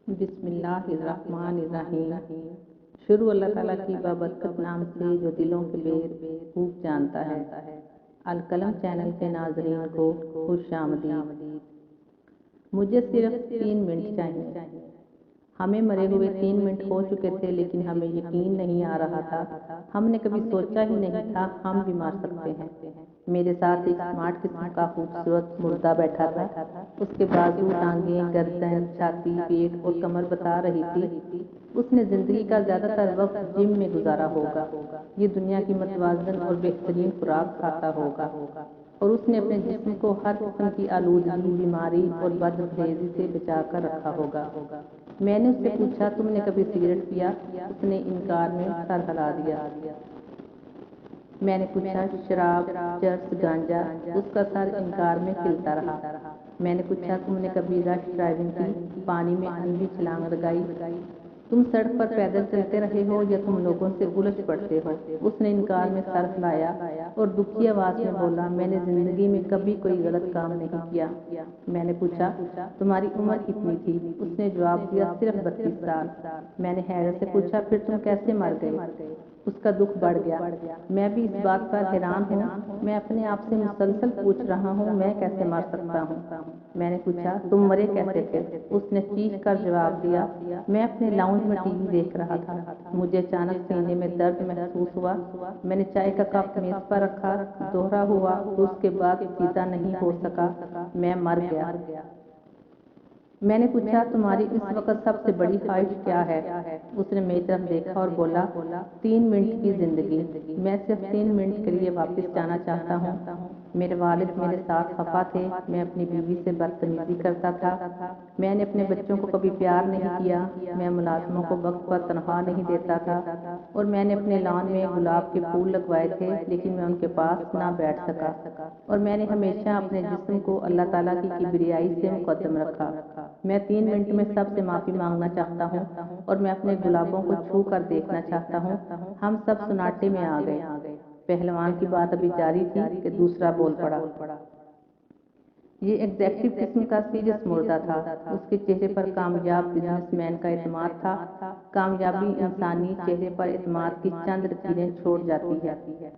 بسم اللہ الرحمن الرحیم۔ شروع اللہ تعالیٰ کی بابرکت نام سے جو دلوں کے بیر خوب جانتا ہے۔ القلم چینل کے ناظرین کو خوش آمدید۔ مجھے صرف 3 منٹ چاہیے۔ ہمیں مرے ہوئے 3 منٹ ہو چکے تھے، لیکن ہمیں یقین نہیں آ رہا تھا۔ ہم نے کبھی سوچا ہی نہیں تھا ہم بھی مر سکتے ہیں۔ میرے ساتھ ایک اسمارٹ قسم کا خوبصورت مردہ بیٹھا تھا۔ اس کے بازو، ٹانگیں، گردن، چھاتی، پیٹ اور کمر بتا رہی تھی اس نے زندگی کا زیادہ تر وقت جم میں گزارا ہوگا، یہ دنیا کی متوازن اور بہترین خوراک کھاتا ہوگا، اور اس نے اپنے جسم کو ہر قسم کی آلودگی، بیماری اور بدپرہیزی سے بچا کر رکھا ہوگا۔ میں نے اس سے پوچھا، تم نے کبھی سگریٹ پیا؟ اس نے انکار میں سر ہلا دیا۔ میں نے پوچھا، شراب، چرس، گانجا؟ اس کا سر انکار میں ہلتا رہا۔ میں نے پوچھا، تم نے کبھی رش ڈرائیونگ کی، پانی میں اندھی چھلانگ لگائی؟ تم سڑک پر پیدل چلتے رہے ہو یا تم لوگوں سے الجھ پڑتے ہو؟ اس نے انکار میں سر ہلایا اور دکھی آواز میں بولا، میں نے زندگی میں کبھی کوئی غلط کام نہیں کیا۔ میں نے پوچھا، تمہاری عمر کتنی تھی؟ اس نے جواب دیا، صرف 32 سال۔ میں نے حیرت سے پوچھا، پھر تم کیسے مر گئے؟ اس کا دکھ بڑھ گیا۔ میں بھی اس بات پر حیران ہوں، میں اپنے آپ سے مسلسل پوچھ رہا ہوں میں کیسے مر سکتا ہوں۔ میں نے پوچھا، تم مرے کیسے تھے؟ اس نے چیخ کر جواب دیا، میں اپنے لاؤنج میں ٹی وی دیکھ رہا تھا، مجھے اچانک سینے میں درد محسوس ہوا، میں نے چائے کا کپ میز پر رکھا، دوہرا ہوا اور اس کے بعد سیدھا نہیں ہو سکا، میں مر گیا۔ میں نے پوچھا، تمہاری اس وقت سب سے بڑی خواہش کیا ہے؟ اس نے میری طرف دیکھا اور بولا، 3 منٹ کی زندگی۔ میں صرف 3 منٹ کے لیے واپس جانا چاہتا ہوں۔ میرے والد میرے ساتھ خفا تھے، میں اپنی بیوی سے بدتمیزی کرتا تھا، میں نے اپنے بچوں کو کبھی پیار نہیں کیا، میں ملازموں کو وقت پر تنخواہ نہیں دیتا تھا، اور میں نے اپنے لان میں گلاب کے پھول لگوائے تھے لیکن میں ان کے پاس نہ بیٹھ سکا، اور میں نے ہمیشہ اپنے جسم کو اللہ تعالیٰ کی کبریائی سے مقدم رکھا۔ میں 3 منٹ میں سب سے معافی مانگنا چاہتا ہوں اور میں اپنے گلابوں کو چھو کر دیکھنا چاہتا ہوں۔ ہم سب سناٹے میں آ گئے۔ پہلوان کی بات ابھی جاری تھی کہ دوسرا بول پڑا۔ یہ ایگزیکٹو قسم کا سیریس مردہ تھا۔ اس کے چہرے پر کامیاب بزنس مین کا اعتماد تھا۔ کامیابی انسانی چہرے پر اعتماد کی چند لکیریں چھوڑ جاتی ہے۔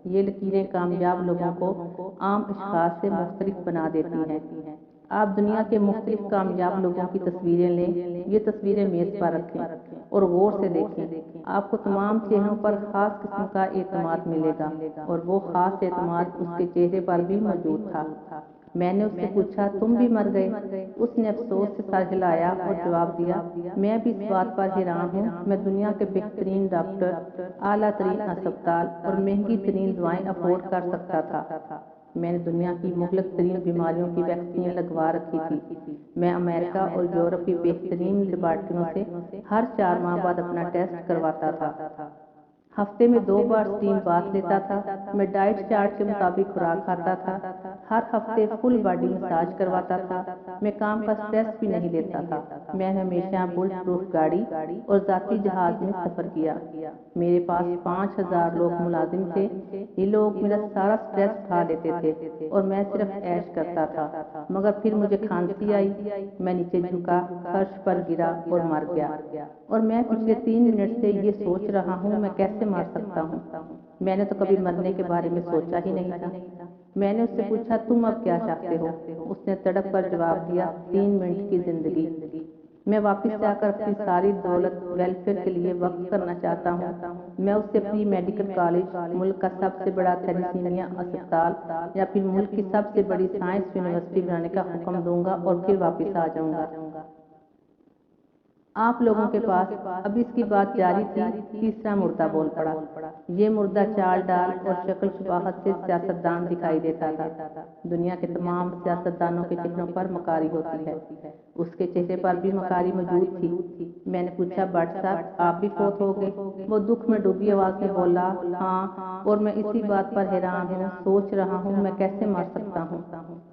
یہ لکیریں کامیاب لوگوں کو عام اشخاص سے مختلف بنا دیتی ہیں۔ آپ دنیا کے مختلف کامیاب لوگوں کی تصویریں لیں، یہ تصویریں میز پر رکھیں اور غور سے دیکھیں، آپ کو تمام چہروں پر خاص قسم کا اعتماد ملے گا، اور وہ خاص اعتماد اس کے چہرے پر بھی موجود تھا۔ میں نے اس سے پوچھا، تم بھی مر گئے؟ اس نے افسوس سے سر ہلایا اور جواب دیا، میں بھی اس بات پر حیران ہوں، میں دنیا کے بہترین ڈاکٹر، اعلیٰ ترین اسپتال اور مہنگی ترین دوائیں افورڈ کر سکتا تھا۔ میں نے دنیا کی مہلک ترین بیماریوں کی ویکسین لگوا رکھی تھی۔ میں امریکہ اور یورپ کی بہترین لیبارٹریوں سے ہر 4 ماہ بعد اپنا ٹیسٹ کرواتا تھا۔ ہفتے میں 2 بار اسٹیم باتھ لیتا تھا۔ میں ڈائٹ چارٹ کے مطابق خوراک کھاتا تھا۔ ہر ہفتے فل باڈی مساج کرواتا تھا۔ میں کام کا سٹریس بھی نہیں لیتا تھا۔ میں نے ہمیشہ بلٹ پروف گاڑی اور ذاتی جہاز میں سفر کیا۔ میرے پاس 5000 لوگ ملازم تھے، یہ لوگ میرا سارا سٹریس اٹھا لیتے تھے اور میں صرف عیش کرتا تھا، مگر پھر مجھے کھانسی آئی، میں نیچے جھکا، فرش پر گرا اور مر گیا، اور میں پچھلے 3 منٹ سے یہ سوچ رہا ہوں میں کیسے مر سکتا ہوں۔ میں نے تو کبھی مرنے کے بارے میں سوچا ہی نہیں تھا۔ میں نے اس سے پوچھا، تم اب کیا چاہتے ہو؟ اس نے تڑپ کر جواب دیا، 3 منٹ کی زندگی۔ میں واپس جا کر اپنی ساری دولت ویلفیئر کے لیے وقف کرنا چاہتا ہوں۔ میں اس سے پری میڈیکل کالج، ملک کا سب سے بڑا تھیلیسیمیا اسپتال، یا پھر ملک کی سب سے بڑی سائنس یونیورسٹی بنانے کا حکم دوں گا اور پھر واپس آ جاؤں گا۔ آپ لوگوں کے پاس اب اس کی بات جاری تھی، تیسرا مردہ بول پڑا۔ یہ مردہ چال ڈال اور شکل شباہت سے سیاستدان دکھائی دیتا تھا۔ دنیا کے تمام سیاستدانوں کے چہروں پر مکاری ہوتی ہے، اس کے چہرے پر بھی مکاری موجود تھی۔ میں نے پوچھا، بٹ صاحب آپ بھی فوت ہو گئے؟ وہ دکھ میں ڈوبی آواز میں بولا، ہاں، اور میں اسی بات پر حیران ہوں، سوچ رہا ہوں میں کیسے مر سکتا ہوں۔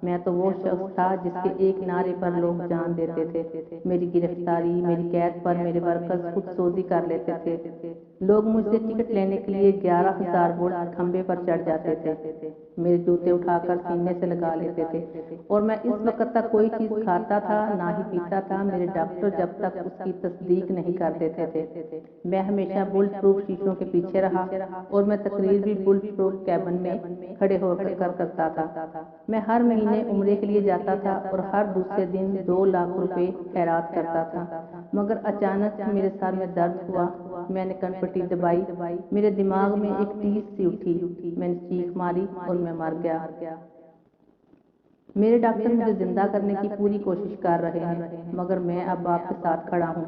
میں تو وہ شخص تھا جس کے ایک نعرے پر لوگ جان دیتے تھے۔ میری گرفتاری، میری قید پر میرے ورکرز خود سوزی کر لیتے تھے۔ लोग मुझसे टिकट लेने के लिए 11,000 वोल्ट खंबे पर चढ़ जाते थे, मेरे जूते उठाकर सीने से लगा लेते थे और मैं इस वक्त तक कोई चीज खाता था ना ही पीता था मेरे डॉक्टर जब तक उसकी तस्दीक नहीं कर देते थे। मैं हमेशा बुलेट प्रूफ शीशों के पीछे रहा और मैं तकरीर भी बुलेट प्रूफ कैबिन में खड़े होकर करता था। मैं हर महीने उम्रे के लिए जाता था और हर दूसरे दिन 2 लाख रुपए खैरात करता था। मगर अचानक मेरे सर में दर्द हुआ, मैंने कनपट्टी दबाई, मेरे दिमाग में एक टीस सी उठी, मैंने चीख मारी और मैं मर गया। मेरे डॉक्टर मुझे जिंदा करने की पूरी कोशिश कर रहे हैं, मगर मैं अब आपके साथ खड़ा हूँ।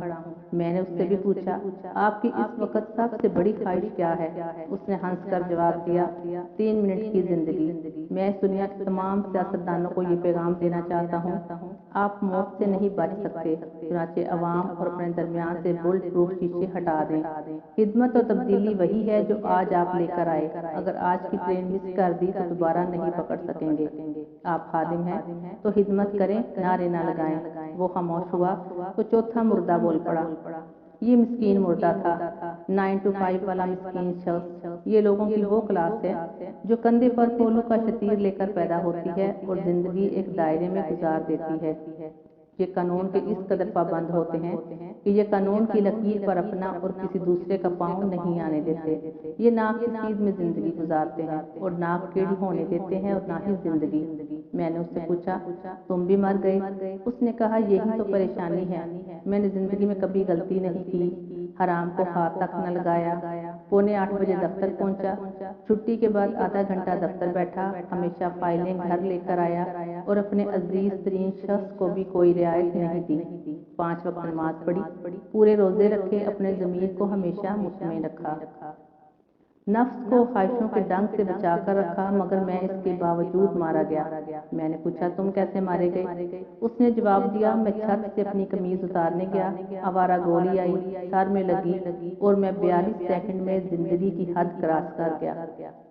मैंने उससे भी पूछा, आपकी इस वक्त सबसे बड़ी ख्वाहिश क्या है? उसने हंसकर जवाब दिया, 3 मिनट की जिंदगी। मैं इस दुनिया के तमाम सियासतदानों को ये पैगाम देना चाहता हूँ, आप मौत से नहीं बच सकते, चुनाचे अवाम और अपने दरमियान से बुलेट प्रूफ शीशे हटा दें। खिदमत और तब्दीली वही है जो आज आप लेकर आए। अगर आज की ट्रेन मिस कर दी तो दोबारा नहीं पकड़ सकेंगे। आप खादिम हैं तो हिदमत करें, नारे ना लगाएं। वो खामोश हुआ तो चौथा मुर्दा बोल पड़ा। ये मिस्कीन मुर्दा था, 9 to 5 वाला मिस्कीन शख्स। ये लोगों की वो क्लास है जो कंधे पर पोलो का शतीर लेकर पैदा होती है और जिंदगी एक दायरे में गुजार देती है। ये कानून के इस कदर पाबंद होते हैं कि ये कानून की लकीर पर अपना और किसी दूसरे का पाँव नहीं आने देते। ये ना किस चीज में जिंदगी गुजारते हैं और ना टेढ़ी होने देते हैं और ना ही जिंदगी। मैंने उससे पूछा, तुम भी मर गए? उसने कहा, यही तो परेशानी है, मैंने जिंदगी में कभी गलती नहीं की, हराम को हाथ तक न लगाया। 7:45 बजे दफ्तर पहुंचा, छुट्टी के बाद आधा घंटा दफ्तर बैठा, हमेशा फाइलें घर लेकर आया और अपने अजीज तरीन शख्स को भी कोई रियायत नहीं दी। 5 वक्त नमाज पढ़ी, पूरे रोजे रखे, अपने ज़मीर को हमेशा मुतमईन रखा, नफ्स को ख्वाहिशों के डंक से बचा कर रखा, मगर मैं इसके बावजूद मारा गया। मैंने पूछा, तुम कैसे मारे गए? उसने जवाब दिया, मैं छत से अपनी कमीज उतारने गया, आवारा गोली आई, सर में लगी और मैं 42 सेकंड में जिंदगी की हद क्रॉस कर गया।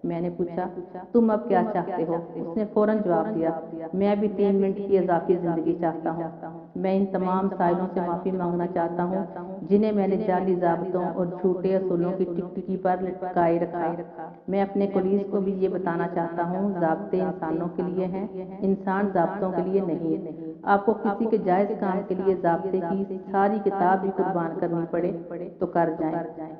मैंने पूछा, तुम अब क्या चाहते हो? उसने फौरन जवाब दिया, मैं भी 3 मिनट की इजाफी जिंदगी चाहता हूँ। मैं इन तमाम साइलों से माफी मांगना चाहता हूँ जिन्हें मैंने जाली ज़ाब्तों और झूठे असूलों की टिकटिकी पर लटकाए रखा। मैं अपने कोलीज को भी ये बताना चाहता हूँ, ज़ाब्ते इंसानों के लिए हैं, इंसान ज़ाब्तों के लिए नहीं। आपको किसी के जायज़ काम के लिए ज़ाब्ते की सारी किताब भी कुर्बान करनी पड़े तो कर जाएं,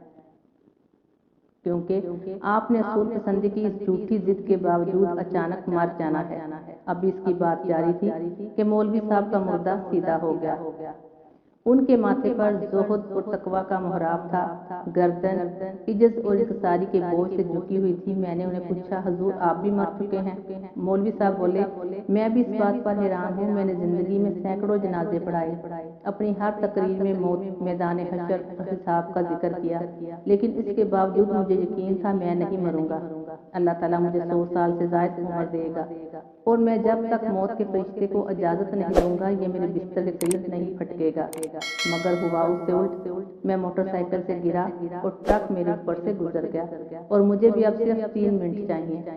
क्योंकि आपने असूल पसंदी की इस झूठी जिद के बावजूद अचानक मर जाना है। अभी इसकी बात जारी थी कि मौलवी साहब का मुर्दा सीधा हो गया। उनके माथे पर ज़ुहद और तकवा का मुहराब था, गर्दन इज्जत और इंकिसारी के बोझ से झुकी हुई थी। मैंने उन्हें पूछा, हुजूर आप भी मर चुके हैं? मौलवी साहब बोले, मैं भी इस बात पर हैरान हूँ, मैंने जिंदगी में सैकड़ों जनाजे पढ़ाए, अपनी हर तकरीर में मौत, मैदान हशर और हिसाब का जिक्र किया, लेकिन इसके बावजूद मुझे यकीन था मैं नहीं मरूंगा। अल्लाह ताला मुझे 100 साल से ज़ायद उम्र देगा और मैं जब तक मौत के फरिश्ते को इजाज़त नहीं दूंगा ये मेरे बिस्तर के करीब नहीं फटकेगा। मगर हुआ उससे उल्ट, मैं मोटरसाइकिल से गिरा और ट्रक मेरे ऊपर से गुजर गया और मुझे भी अब सिर्फ 3 मिनट चाहिए।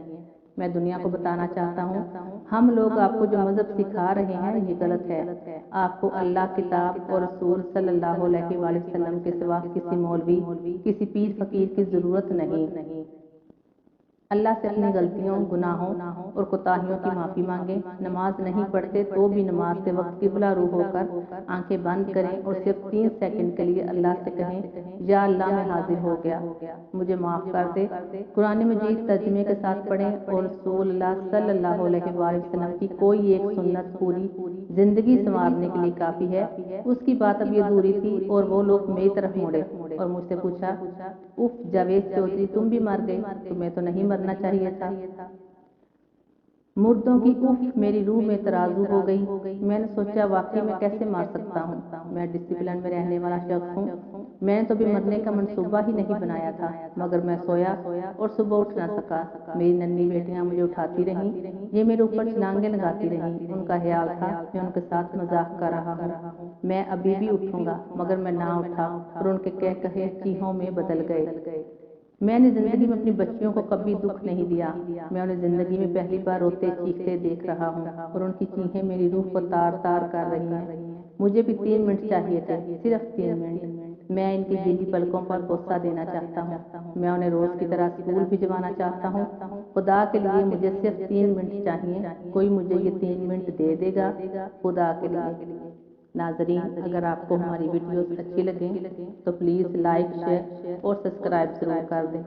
मैं दुनिया को बताना चाहता हूँ, हम लोग आपको जो मजहब सिखा रहे हैं ये गलत है। आपको अल्लाह, किताब और रसूल सल्लल्लाहु अलैहि वसल्लम के सिवा किसी मौलवी, किसी पीर फकीर की जरूरत नहीं। अल्लाह से अपनी गलतियों, गुनाहों और कोताहियों की माफ़ी मांगे। नमाज नहीं पढ़ते तो भी नमाज के वक्त किबला रू होकर आंखें बंद करें और सिर्फ 3 सेकंड के लिए अल्लाह से कहें, या अल्लाह मैं हाजिर हो गया, मुझे माफ़ कर दे। कुरान मजीद तर्जुमे के साथ पढ़ें और रसूलुल्लाह सल्लल्लाहु अलैहि वसल्लम की कोई एक सुन्नत पूरी जिंदगी संवारने के लिए काफ़ी है। उसकी बात अब ये अधूरी थी और वो लोग मेरी तरफ मुड़े और मुझसे पूछा, उफ जावेद चौधरी तुम भी मर गए, तुम्हें तो नहीं मरना चाहिए था। मुर्दों की उफ मेरी रूह में तराजू हो गई। मैंने सोचा, वाकई मैं कैसे मार सकता हूँ, मैं डिसिप्लिन में रहने वाला शख्स हूँ, मैंने तो भी मरने का मंसूबा ही नहीं बनाया था। मगर मैं सोया और सुबह उठ ना सका। मेरी नन्ही बेटियां मुझे उठाती रहीं, ये मेरे ऊपर छलांगे लगाती रहीं। उनका ख्याल था मैं उनके साथ मजाक कर रहा हूँ, मैं अभी भी उठूंगा, मगर मैं ना उठा और उनके कह कहे चीहों में बदल गए। मैंने जिंदगी में अपनी बच्चियों को कभी दुख नहीं दिया। मैं उन्हें जिंदगी में पहली बार रोते चीखते देख रहा हूँ और उनकी चीखें मेरी रूह को तार तार कर रही हैं। मुझे भी 3 मिनट चाहिए थे, सिर्फ 3 मिनट। میں ان کی گیلی پلکوں پر غصہ دینا چاہتا ہوں، میں انہیں روز کی طرح اسکول بھجوانا چاہتا ہوں۔ خدا کے لیے مجھے صرف 3 منٹ چاہیے، کوئی مجھے یہ 3 منٹ دے دے گا؟ خدا کے لیے۔ ناظرین، اگر آپ کو ہماری ویڈیوز اچھی لگیں تو پلیز لائک، شیئر اور سبسکرائب ضرور کر دیں۔